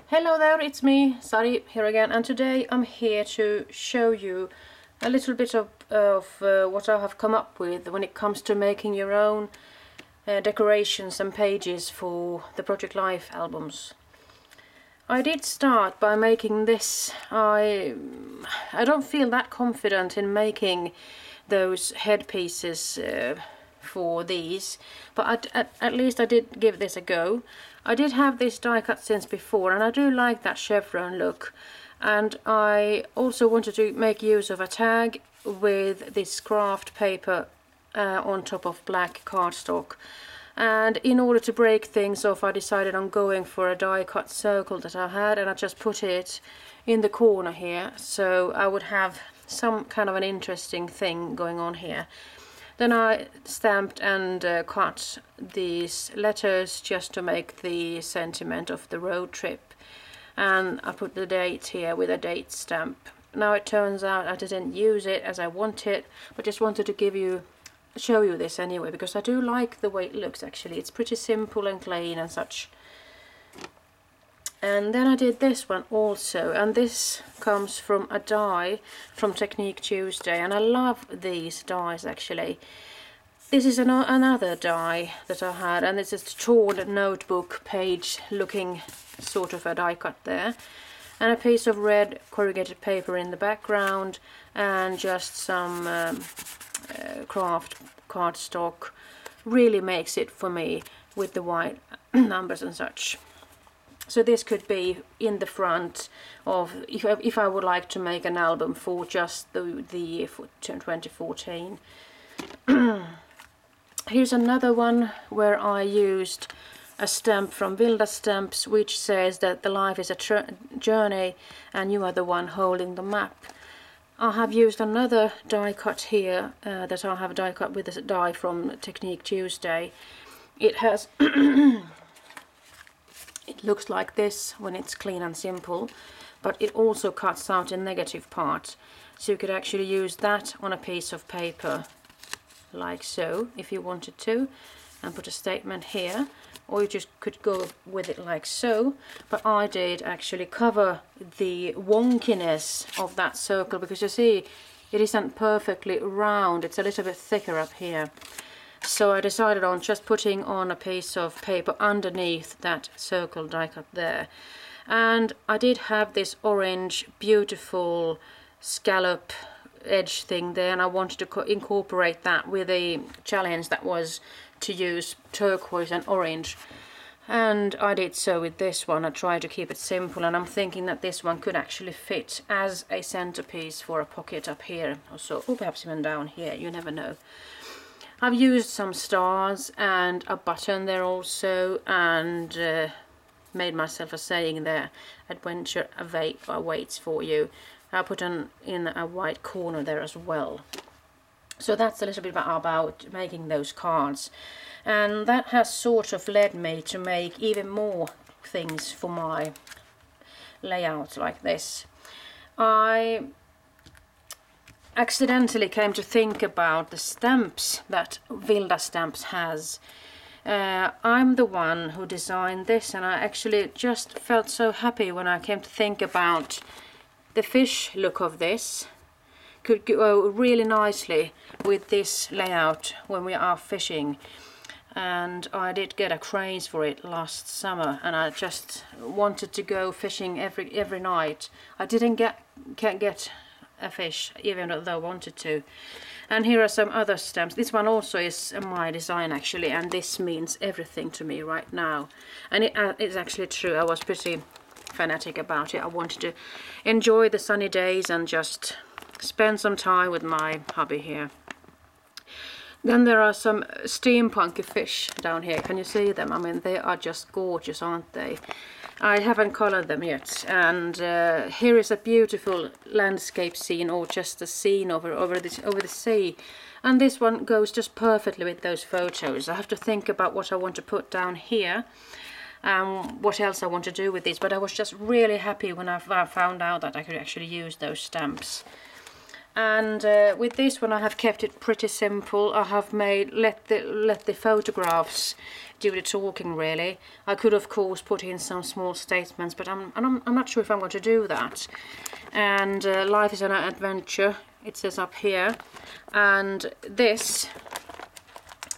Hello there, it's me, Sari, here again, and today I'm here to show you a little bit of what I have come up with when it comes to making your own decorations and pages for the Project Life albums. I did start by making this. I don't feel that confident in making those headpieces for these, but at least I did give this a go. I did have this die cut since before, and I do like that chevron look, and I also wanted to make use of a tag with this craft paper on top of black cardstock. And in order to break things off, I decided on going for a die cut circle that I had, and I just put it in the corner here, so I would have some kind of an interesting thing going on here. Then I stamped and cut these letters just to make the sentiment of the road trip, and I put the date here with a date stamp. Now it turns out I didn't use it as I wanted, but just wanted to show you this anyway, because I do like the way it looks. Actually, it's pretty simple and clean and such. And then I did this one also, and this comes from a die from Technique Tuesday, and I love these dies actually. This is another die that I had, and this is a torn notebook page looking sort of a die cut there, and a piece of red corrugated paper in the background, and just some craft cardstock. Really makes it for me with the white numbers and such. So this could be in the front of, if I would like to make an album for just the year 2014. Here's another one where I used a stamp from Vilda Stamps, which says that the life is a journey and you are the one holding the map. I have used another die cut here that I have die cut with a die from Technique Tuesday. It has it looks like this when it's clean and simple, but it also cuts out a negative part, so you could actually use that on a piece of paper like so if you wanted to, and put a statement here, or you just could go with it like so. But I did actually cover the wonkiness of that circle, because you see it isn't perfectly round, it's a little bit thicker up here. So I decided on just putting on a piece of paper underneath that circle die cut there. And I did have this orange beautiful scallop edge thing there, and I wanted to incorporate that with a challenge that was to use turquoise and orange. And I did so with this one. I tried to keep it simple, and I'm thinking that this one could actually fit as a centerpiece for a pocket up here or so, or perhaps even down here, you never know. I've used some stars and a button there also, and made myself a saying there, adventure awaits for you. I put in a white corner there as well. So that's a little bit about making those cards, and that has sort of led me to make even more things for my layout like this. I accidentally came to think about the stamps that Vilda Stamps has. I'm the one who designed this, and I actually just felt so happy when I came to think about the fish look of this. Could go really nicely with this layout when we are fishing. And I did get a craze for it last summer, and I just wanted to go fishing every night. I can't get a fish even though I wanted to. And here are some other stamps. This one also is my design actually, and this means everything to me right now. And it's actually true. I was pretty fanatic about it. I wanted to enjoy the sunny days and just spend some time with my hubby here. Then there are some steampunky fish down here. Can you see them? I mean, they are just gorgeous, aren't they? I haven't colored them yet, and here is a beautiful landscape scene, or just a scene over the sea, and this one goes just perfectly with those photos. I have to think about what I want to put down here, what else I want to do with this, but I was just really happy when I found out that I could actually use those stamps. And with this one I have kept it pretty simple. I have let the photographs do the talking really. I could of course put in some small statements, but I'm not sure if I'm going to do that. And life is an adventure, it says up here. And this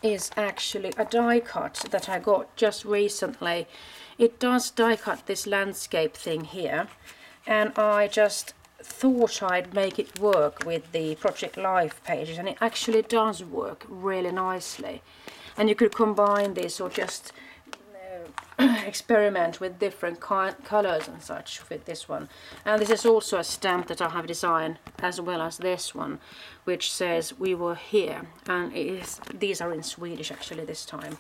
is actually a die cut that I got just recently. It does die cut this landscape thing here, and I just thought I'd make it work with the Project Life pages, and it actually does work really nicely. And you could combine this or just experiment with different colors and such with this one. And this is also a stamp that I have designed, as well as this one, which says "We were here," and these are in Swedish actually this time.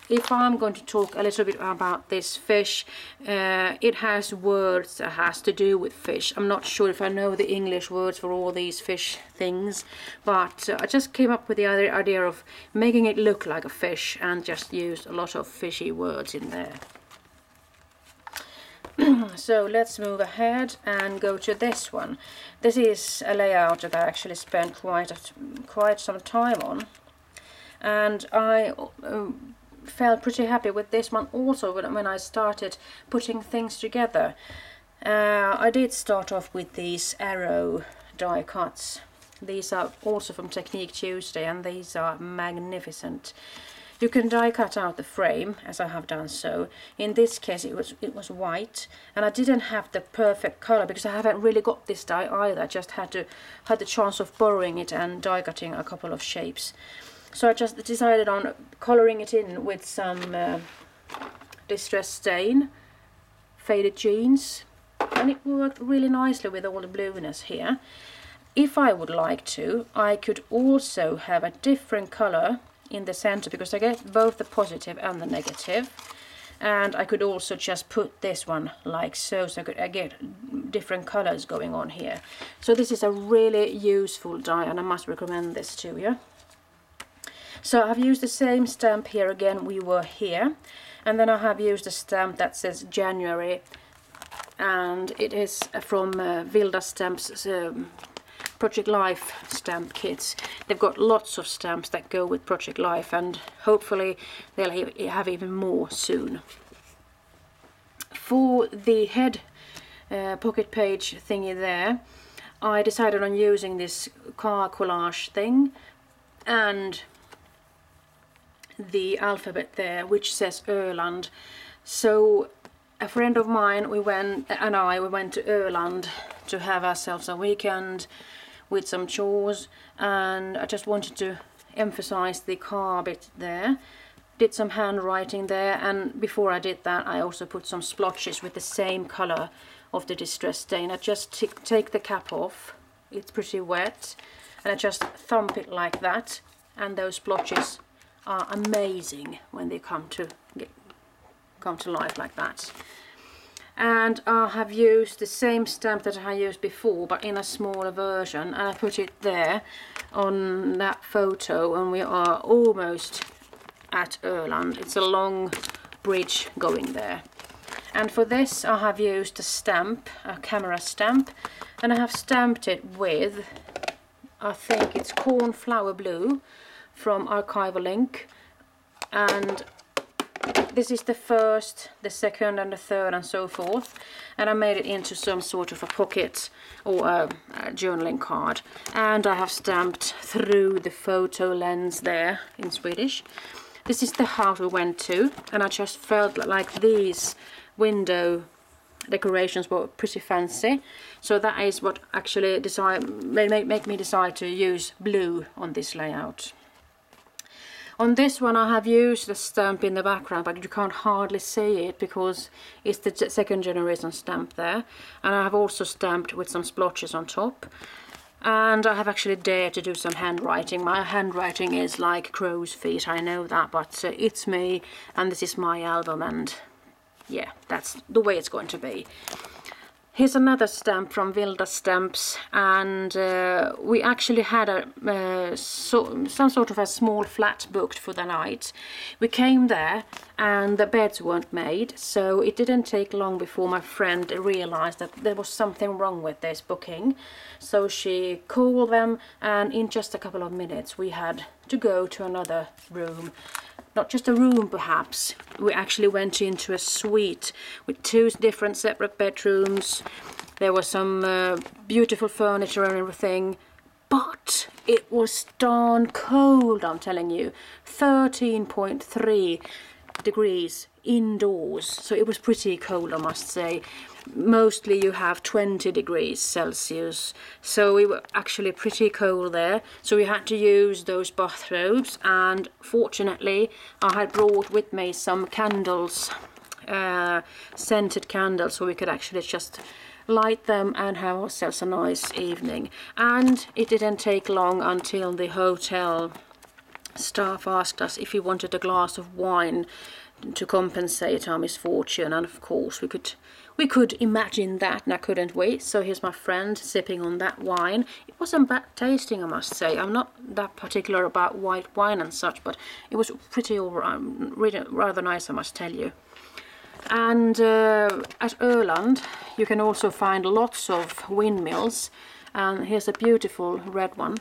If I'm going to talk a little bit about this fish, it has words that has to do with fish. I'm not sure if I know the English words for all these fish things, but I just came up with the other idea of making it look like a fish and just used a lot of fishy words in there. So let's move ahead and go to this one. This is a layout that I actually spent quite some time on, and I felt pretty happy with this one also when I started putting things together. I did start off with these arrow die cuts. These are also from Technique Tuesday, and these are magnificent. You can die cut out the frame, as I have done so. In this case it was white, and I didn't have the perfect color because I haven't really got this die either. I just had the chance of borrowing it and die cutting a couple of shapes. So I just decided on coloring it in with some Distress Stain, Faded Jeans, and it worked really nicely with all the blueness here. If I would like to, I could also have a different color in the center, because I get both the positive and the negative. And I could also just put this one like so, so I get different colors going on here. So this is a really useful die, and I must recommend this to you. So I've used the same stamp here again, "We were here," and then I have used a stamp that says January, and it is from Vilda Stamps Project Life stamp kits. They've got lots of stamps that go with Project Life, and hopefully they'll have even more soon. For the head pocket page thingy there, I decided on using this car collage thing and the alphabet there, which says Öland. So a friend of mine, we went to Öland to have ourselves a weekend with some chores, and I just wanted to emphasize the car bit there. Did some handwriting there, and before I did that I also put some splotches with the same color of the Distress Stain. I just take the cap off, it's pretty wet, and I just thump it like that, and those splotches are amazing when they come to life like that. And I have used the same stamp that I used before, but in a smaller version, and I put it there on that photo, and we are almost at Öland. It's a long bridge going there. And for this I have used a stamp, a camera stamp, and I have stamped it with, I think it's Cornflower Blue from Archival Ink, and this is the first, the second and the third and so forth, and I made it into some sort of a pocket or a journaling card, and I have stamped through the photo lens there in Swedish. This is the house we went to, and I just felt like these window decorations were pretty fancy, so that is what actually make me decide to use blue on this layout. On this one I have used the stamp in the background, but you can't hardly see it because it's the second generation stamp there. And I have also stamped with some splotches on top. And I have actually dared to do some handwriting. My handwriting is like crow's feet, I know that, but it's me, and this is my album, and yeah, that's the way it's going to be. Here's another stamp from Vilda Stamps, and we actually had some sort of a small flat booked for the night. We came there and the beds weren't made, so it didn't take long before my friend realized that there was something wrong with this booking. So she called them, and in just a couple of minutes we had to go to another room. Not just a room perhaps, we actually went into a suite with 2 different separate bedrooms. There was some beautiful furniture and everything, but it was darn cold, I'm telling you. 13.3 degrees indoors, so it was pretty cold, I must say. Mostly you have 20 degrees Celsius, so we were actually pretty cold there, so we had to use those bathrobes. And fortunately I had brought with me some candles, scented candles, so we could actually just light them and have ourselves a nice evening. And it didn't take long until the hotel staff asked us if we wanted a glass of wine to compensate our misfortune, and of course we could imagine that, now couldn't we? So here's my friend sipping on that wine. It wasn't bad tasting, I must say. I'm not that particular about white wine and such, but it was pretty really rather nice, I must tell you. And at Öland you can also find lots of windmills, and here's a beautiful red one.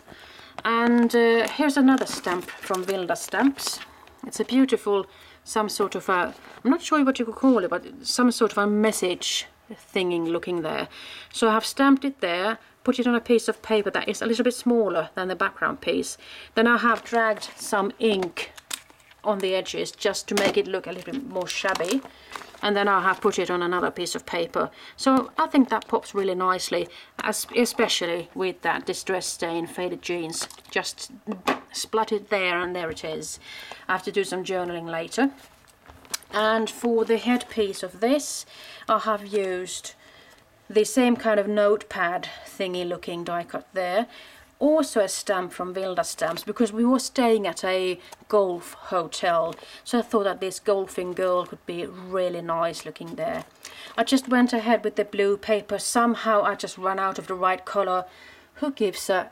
And here's another stamp from Vilda Stamps. It's a beautiful, some sort of a, I'm not sure what you could call it, but some sort of a message thinging looking there. So I have stamped it there, put it on a piece of paper that is a little bit smaller than the background piece. Then I have dragged some ink on the edges just to make it look a little bit more shabby. And then I have put it on another piece of paper. So I think that pops really nicely, especially with that distress stain faded jeans. Just splat it there, and there it is. I have to do some journaling later. And for the headpiece of this, I have used the same kind of notepad thingy looking die cut there. Also a stamp from Vilda Stamps, because we were staying at a golf hotel, so I thought that this golfing girl could be really nice looking there. I just went ahead with the blue paper. Somehow I just ran out of the right color. Who gives a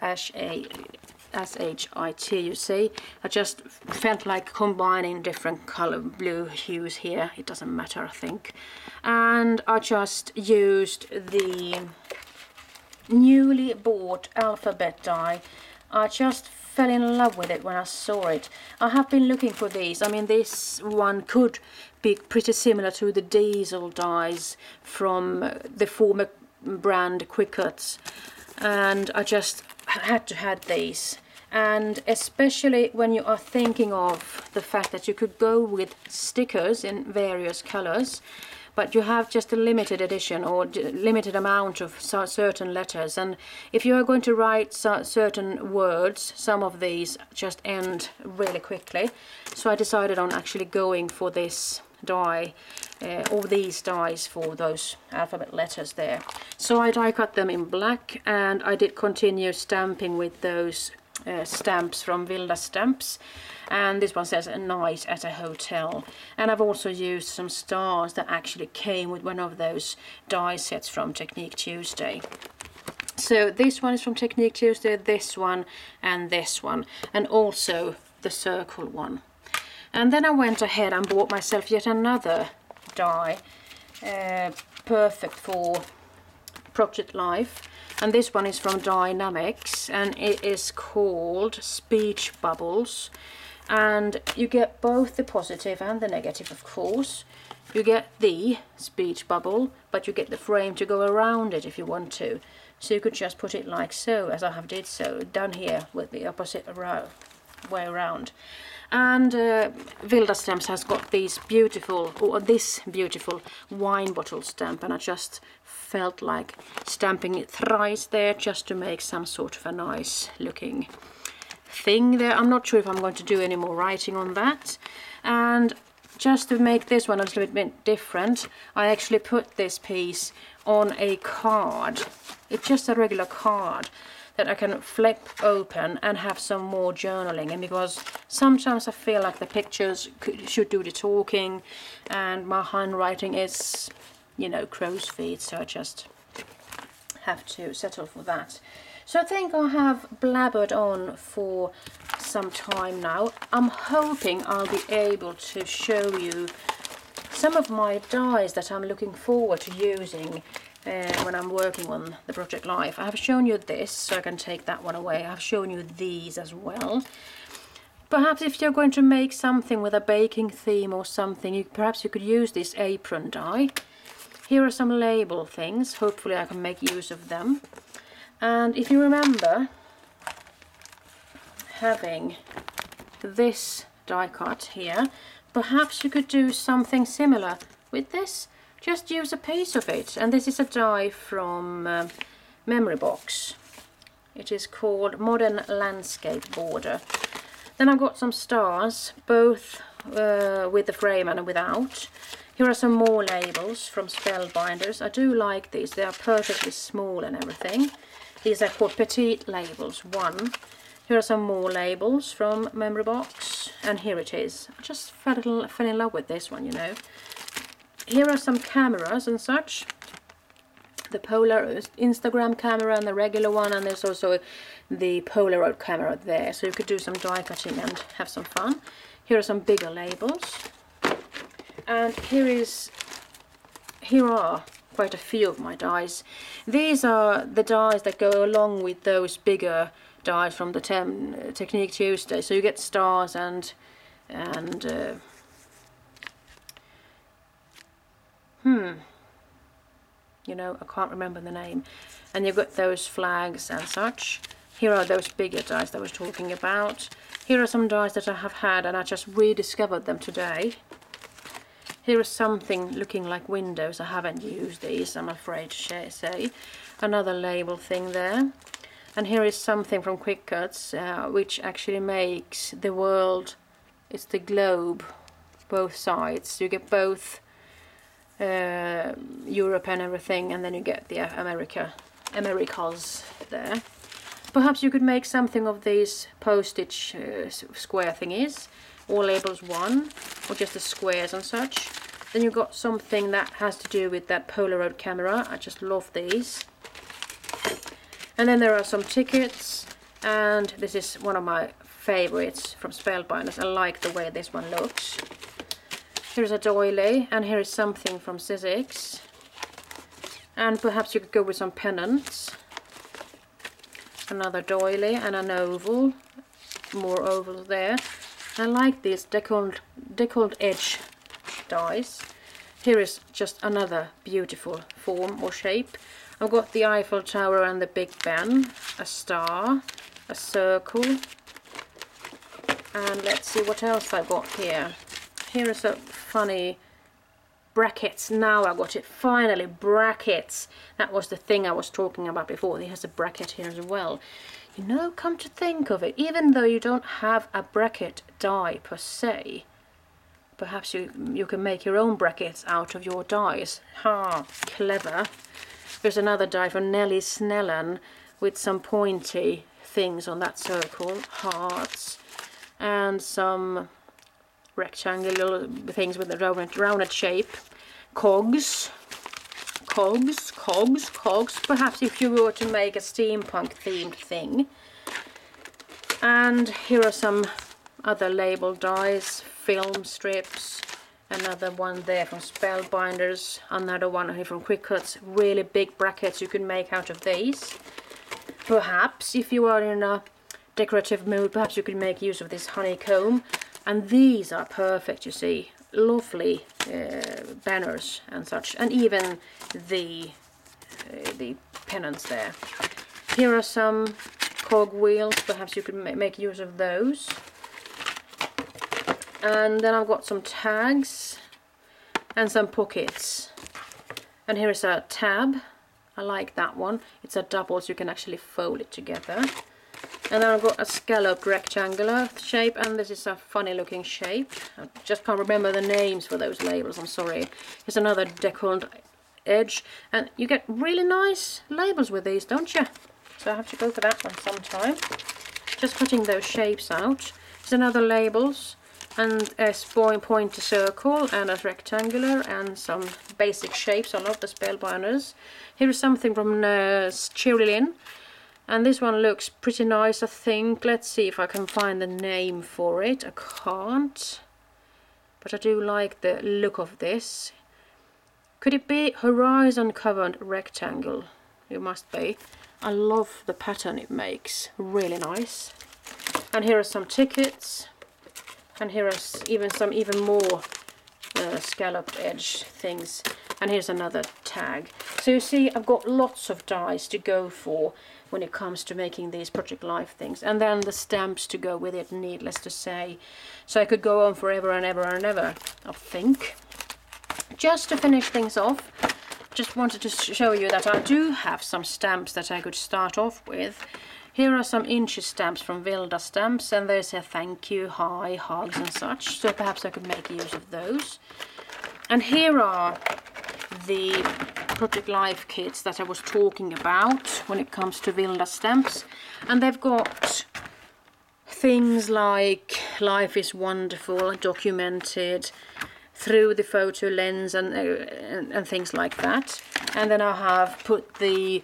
S-H-I-T, you see? I just felt like combining different color blue hues here. It doesn't matter, I think. And I just used the newly bought alphabet die. I just fell in love with it when I saw it. I have been looking for these. I mean, this one could be pretty similar to the diesel dies from the former brand Quick Cuts, and I just had to have these. And especially when you are thinking of the fact that you could go with stickers in various colors, but you have just a limited edition or limited amount of certain letters, and if you are going to write certain words, some of these just end really quickly. So I decided on actually going for this die, or these dies for those alphabet letters there. So I die cut them in black, and I did continue stamping with those stamps from Vilda Stamps. And this one says a night at a hotel. And I've also used some stars that actually came with one of those die sets from Technique Tuesday. So this one is from Technique Tuesday, this one, and also the circle one. And then I went ahead and bought myself yet another die, perfect for Project Life. And this one is from Die-namics, and it is called Speech Bubbles. And you get both the positive and the negative, of course. You get the speech bubble, but you get the frame to go around it if you want to. So you could just put it like so, as I have did so, done here with the opposite way around. And Vilda Stamps has got these beautiful, or this beautiful wine bottle stamp, and I just felt like stamping it thrice there just to make some sort of a nice looking thing there. I'm not sure if I'm going to do any more writing on that. And just to make this one a little bit different, I actually put this piece on a card. It's just a regular card that I can flip open and have some more journaling. And because sometimes I feel like the pictures should do the talking, and my handwriting is, you know, crow's feet, so I just have to settle for that. So I think I have blabbered on for some time now. I'm hoping I'll be able to show you some of my dies that I'm looking forward to using when I'm working on the Project Life. I have shown you this, so I can take that one away. I've shown you these as well. Perhaps if you're going to make something with a baking theme or something, perhaps you could use this apron die. Here are some label things. Hopefully I can make use of them. And if you remember having this die cut here, perhaps you could do something similar with this. Just use a piece of it. And this is a die from Memory Box. It is called Modern Landscape Border. Then I've got some stars, both with the frame and without. Here are some more labels from Spellbinders. I do like these. They are perfectly small and everything. These are called petite labels 1. Here are some more labels from Memory Box. And here it is. I just fell in love with this one, you know. Here are some cameras and such. The Polar Instagram camera and the regular one, and there's also the Polaroid camera there, so you could do some die cutting and have some fun. Here are some bigger labels, and here are quite a few of my dies. These are the dies that go along with those bigger dies from the Technique Tuesday, so you get stars and you know, I can't remember the name. And you've got those flags and such. Here are those bigger dies that I was talking about. Here are some dies that I have had and I just rediscovered them today. Here is something looking like windows. I haven't used these, I'm afraid to say. Another label thing there. And here is something from Quick Cuts, which actually makes the world, it's the globe, both sides. You get both Europe and everything, and then you get the Americas there. Perhaps you could make something of these postage square thingies, or labels 1, or just the squares and such. Then you've got something that has to do with that Polaroid camera. I just love these. And then there are some tickets, and this is one of my favorites from Spellbinders. I like the way this one looks. Here's a doily, and here is something from Sizzix. And perhaps you could go with some pennants. Another doily and an oval. More ovals there. I like these deckled edge dies. Here is just another beautiful form or shape. I've got the Eiffel Tower and the Big Ben, a star, a circle, and let's see what else I've got here. Here is a funny brackets. Now I got it, finally, brackets. That was the thing I was talking about before. He has a bracket here as well. You know, come to think of it, even though you don't have a bracket die per se, perhaps you can make your own brackets out of your dies. Ha, clever. There's another die from Nelly Snellen with some pointy things on that circle, hearts, and some rectangular things with a rounded shape, cogs. Perhaps if you were to make a steampunk themed thing. And here are some other label dies, film strips, another one there from Spellbinders, another one here from Quick Cuts, really big brackets you can make out of these. Perhaps if you are in a decorative mood, perhaps you can make use of this honeycomb, and these are perfect, you see, lovely banners and such, and even the pennants there. Here are some cog wheels, perhaps you could make use of those. And then I've got some tags and some pockets. And here is a tab. I like that one. It's a double, so you can actually fold it together. And then I've got a scalloped rectangular shape, and this is a funny looking shape. I just can't remember the names for those labels, I'm sorry. Here's another deckled edge, and you get really nice labels with these, don't you? So I have to go for that one sometime. Just cutting those shapes out. Here's another labels, and a pointy circle and a rectangular and some basic shapes. I love the spellbinders. Here is something from Cheery, and this one looks pretty nice, I think. Let's see if I can find the name for it. I can't, but I do like the look of this. Could it be horizon covered rectangle? It must be. I love the pattern it makes, really nice. And here are some tickets, and here are even more scalloped edge things, and here's another tag. So you see, I've got lots of dies to go for when it comes to making these Project Life things, and then the stamps to go with it, needless to say. So I could go on forever and ever and ever, I think. Just to finish things off, just wanted to show you that I do have some stamps that I could start off with. Here are some inches stamps from Vilda Stamps, and they say thank you, hi, hugs and such, so perhaps I could make use of those. And here are the Project Life kits that I was talking about when it comes to Vilda Stamps, and they've got things like life is wonderful, documented through the photo lens and things like that. And then I have put the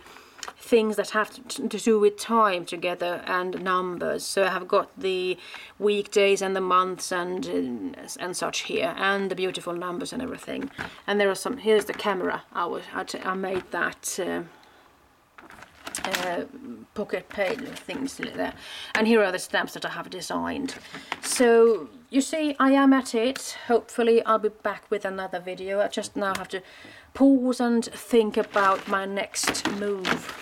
things that have to do with time together and numbers. So I have got the weekdays and the months and such here, and the beautiful numbers and everything. And there are some. Here's the camera. I made that pocket page things there, and here are the stamps that I have designed. So you see, I am at it. Hopefully I'll be back with another video. I just now have to pause and think about my next move.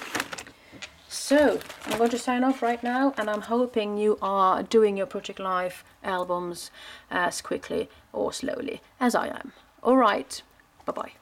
So I'm going to sign off right now, and I'm hoping you are doing your Project Life albums as quickly or slowly as I am. Alright, bye bye.